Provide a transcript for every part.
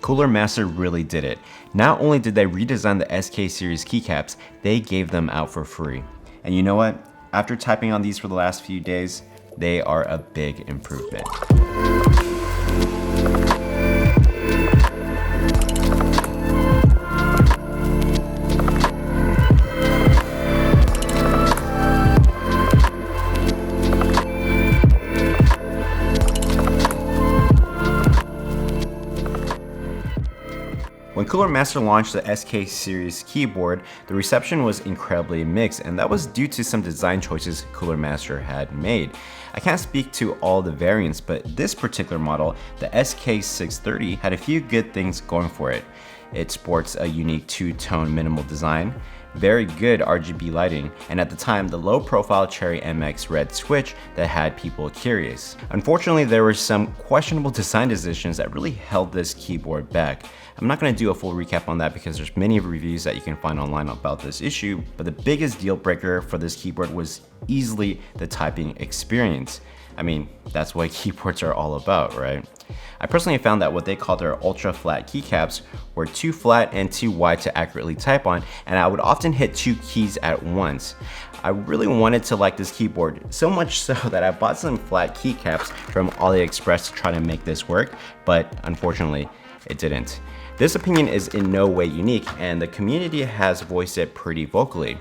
Cooler Master really did it. Not only did they redesign the SK series keycaps, they gave them out for free. And you know what? After typing on these for the last few days, they are a big improvement. When Cooler Master launched the SK series keyboard, the reception was incredibly mixed, and that was due to some design choices Cooler Master had made. I can't speak to all the variants, but this particular model, the SK630, had a few good things going for it. It sports a unique two-tone minimal design, very good RGB lighting, and at the time, the low-profile Cherry MX red switch that had people curious. Unfortunately, there were some questionable design decisions that really held this keyboard back. I'm not going to do a full recap on that because there's many reviews that you can find online about this issue, but the biggest deal breaker for this keyboard was easily the typing experience. I mean, that's what keyboards are all about, right? I personally found that what they call their ultra flat keycaps were too flat and too wide to accurately type on, and I would often hit two keys at once. I really wanted to like this keyboard, so much so that I bought some flat keycaps from AliExpress to try to make this work, but unfortunately, it didn't. This opinion is in no way unique, and the community has voiced it pretty vocally.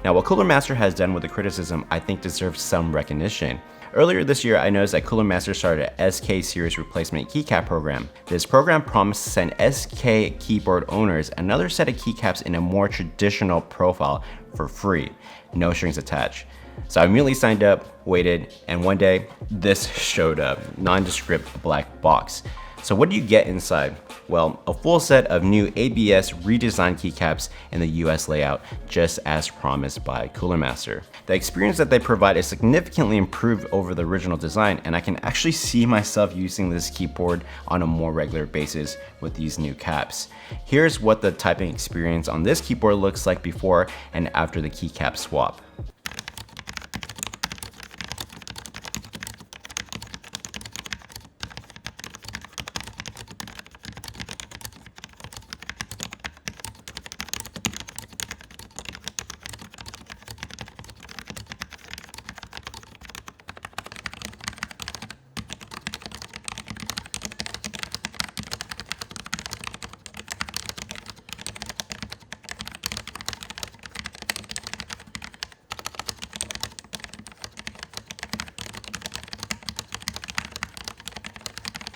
Now, what Cooler Master has done with the criticism, I think deserves some recognition. Earlier this year, I noticed that Cooler Master started a SK series replacement keycap program. This program promised to send SK keyboard owners another set of keycaps in a more traditional profile for free, no strings attached. So I immediately signed up, waited, and one day, this showed up, nondescript black box. So what do you get inside? Well, a full set of new ABS redesigned keycaps in the US layout, just as promised by Cooler Master. The experience that they provide is significantly improved over the original design, and I can actually see myself using this keyboard on a more regular basis with these new caps. Here's what the typing experience on this keyboard looks like before and after the keycap swap.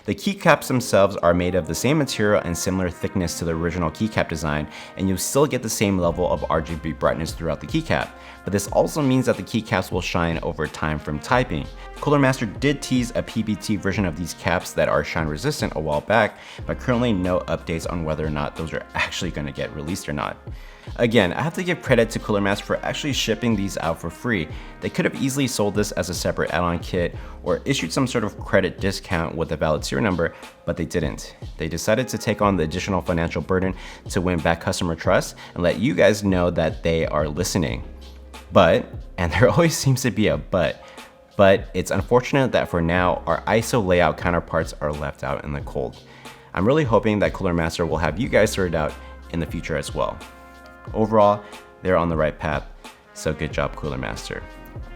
The keycaps themselves are made of the same material and similar thickness to the original keycap design, and you'll still get the same level of RGB brightness throughout the keycap. But this also means that the keycaps will shine over time from typing. Cooler Master did tease a PBT version of these caps that are shine resistant a while back, but currently no updates on whether or not those are actually going to get released or not. Again, I have to give credit to Cooler Master for actually shipping these out for free. They could have easily sold this as a separate add-on kit or issued some sort of credit discount with a valid serial number, but they didn't. They decided to take on the additional financial burden to win back customer trust and let you guys know that they are listening. But, and there always seems to be a but it's unfortunate that for now, our ISO layout counterparts are left out in the cold. I'm really hoping that Cooler Master will have you guys sorted out in the future as well. Overall, they're on the right path, so good job, Cooler Master.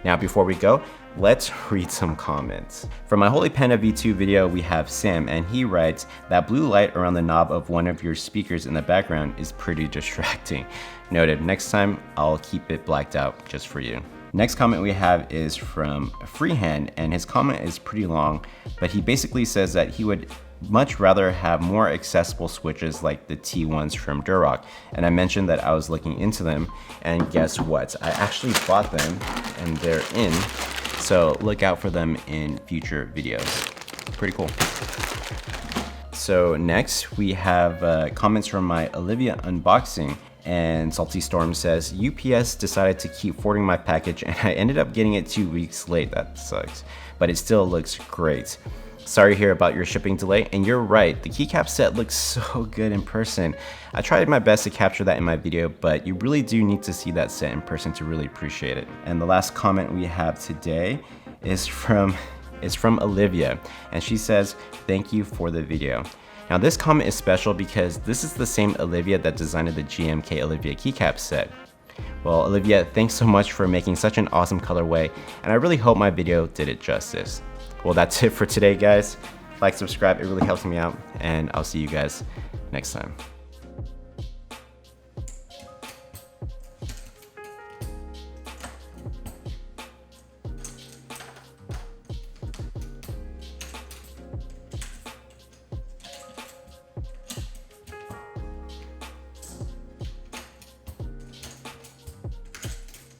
Now, before we go, let's read some comments. From my Holy Panda V2 video, we have Sam, and he writes, "That blue light around the knob of one of your speakers in the background is pretty distracting." Noted. Next time, I'll keep it blacked out just for you. Next comment we have is from Freehand, and his comment is pretty long, but he basically says that he would much rather have more accessible switches like the T1s from Durock. And I mentioned that I was looking into them, and guess what? I actually bought them and they're in, so look out for them in future videos. Pretty cool. So next we have comments from my Olivia unboxing, and Salty Storm says, UPS decided to keep forwarding my package and I ended up getting it 2 weeks late. That sucks, but it still looks great. Sorry to hear about your shipping delay, and you're right, the keycap set looks so good in person. I tried my best to capture that in my video, but you really do need to see that set in person to really appreciate it. And the last comment we have today is from Olivia, and she says, thank you for the video. Now this comment is special because this is the same Olivia that designed the GMK Olivia keycap set. Well, Olivia, thanks so much for making such an awesome colorway, and I really hope my video did it justice. Well, that's it for today, guys. Like, subscribe, it really helps me out, and I'll see you guys next time.